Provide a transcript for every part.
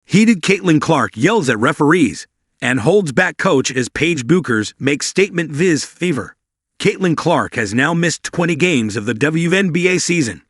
Heated Caitlin Clark yells at referees and holds back coach as Paige Bueckers makes statement viz fever. Caitlin Clark has now missed 20 games of the WNBA season.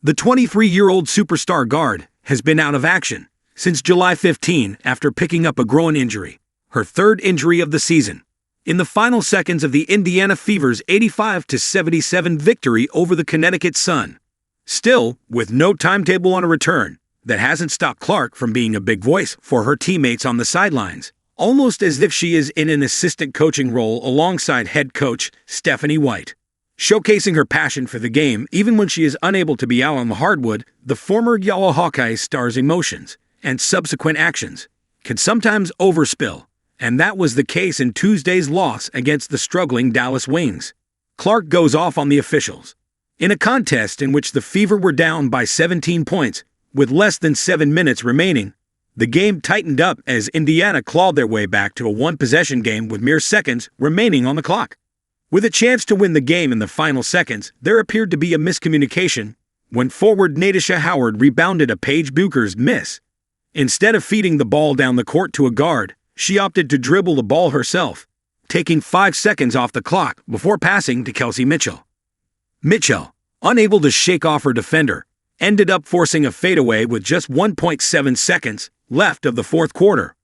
The 23-year-old superstar guard has been out of action since July 15 after picking up a groin injury, her third injury of the season, in the final seconds of the Indiana Fever's 85-77 victory over the Connecticut Sun. Still, with no timetable on a return, that hasn't stopped Clark from being a big voice for her teammates on the sidelines, almost as if she is in an assistant coaching role alongside head coach Stephanie White. Showcasing her passion for the game even when she is unable to be out on the hardwood, the former Yellow Hawkeye star's emotions and subsequent actions can sometimes overspill, and that was the case in Tuesday's loss against the struggling Dallas Wings. Clark goes off on the officials. In a contest in which the Fever were down by 17 points, with less than 7 minutes remaining, the game tightened up as Indiana clawed their way back to a one-possession game with mere seconds remaining on the clock. With a chance to win the game in the final seconds, there appeared to be a miscommunication when forward Natasha Howard rebounded a Paige Bueckers miss. Instead of feeding the ball down the court to a guard, she opted to dribble the ball herself, taking 5 seconds off the clock before passing to Kelsey Mitchell. Mitchell, unable to shake off her defender, ended up forcing a fadeaway with just 1.7 seconds left of the fourth quarter.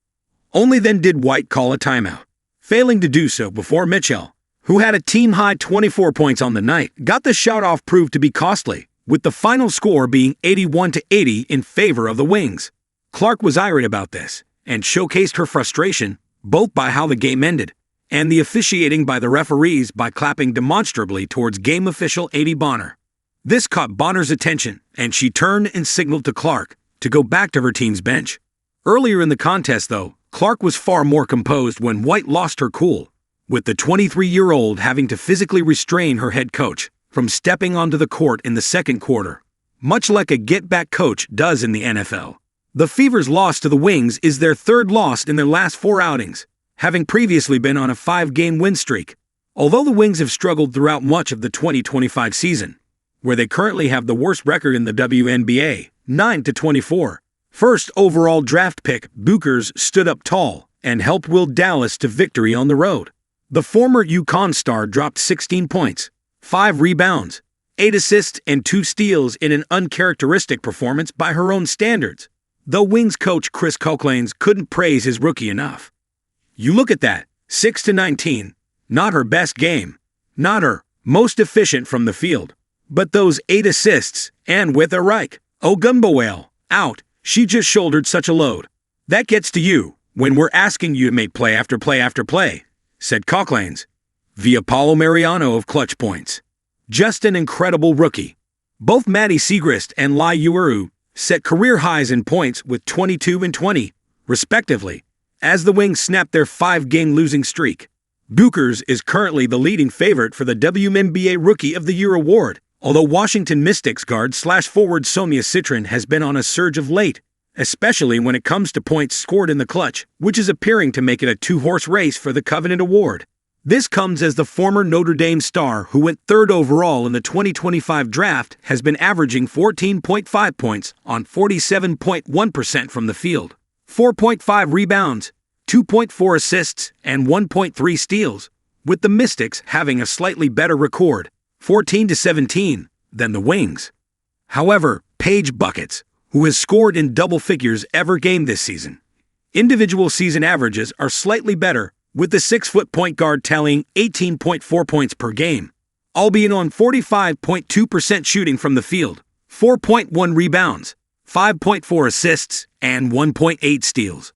Only then did White call a timeout, failing to do so before Mitchell, who had a team-high 24 points on the night, got the shot off proved to be costly, with the final score being 81-80 in favor of the Wings. Clark was irate about this and showcased her frustration both by how the game ended and the officiating by the referees by clapping demonstrably towards game official Adi Bonner. This caught Bonner's attention, and she turned and signaled to Clark to go back to her team's bench. Earlier in the contest, though, Clark was far more composed when White lost her cool, with the 23-year-old having to physically restrain her head coach from stepping onto the court in the second quarter, much like a get-back coach does in the NFL. The Fever's loss to the Wings is their third loss in their last 4 outings, having previously been on a 5-game win streak. Although the Wings have struggled throughout much of the 2025 season, where they currently have the worst record in the WNBA, 9-24. First overall draft pick Bueckers stood up tall and helped will Dallas to victory on the road. The former UConn star dropped 16 points, 5 rebounds, 8 assists, and 2 steals in an uncharacteristic performance by her own standards, though Wings coach Chris Cocklains couldn't praise his rookie enough. You look at that, 6-19, not her best game, not her most efficient from the field. But those 8 assists, and with a Reich, Ogunbowale, out, she just shouldered such a load. That gets to you when we're asking you to make play after play after play, said Cocklains, via Paulo Mariano of Clutch Points. Just an incredible rookie. Both Maddie Siegrist and Lai Uuru set career highs in points with 22 and 20, respectively, as the Wings snapped their 5-game losing streak. Bueckers is currently the leading favorite for the WNBA Rookie of the Year award, although Washington Mystics guard/forward Sonia Citron has been on a surge of late, especially when it comes to points scored in the clutch, which is appearing to make it a 2-horse race for the Covenant Award. This comes as the former Notre Dame star who went 3rd overall in the 2025 draft has been averaging 14.5 points on 47.1% from the field, 4.5 rebounds, 2.4 assists, and 1.3 steals, with the Mystics having a slightly better record, 14-17, than the Wings. However, Paige Bueckers, who has scored in double figures every game this season, individual season averages are slightly better, with the 6-foot point guard tallying 18.4 points per game, albeit on 45.2% shooting from the field, 4.1 rebounds, 5.4 assists, and 1.8 steals.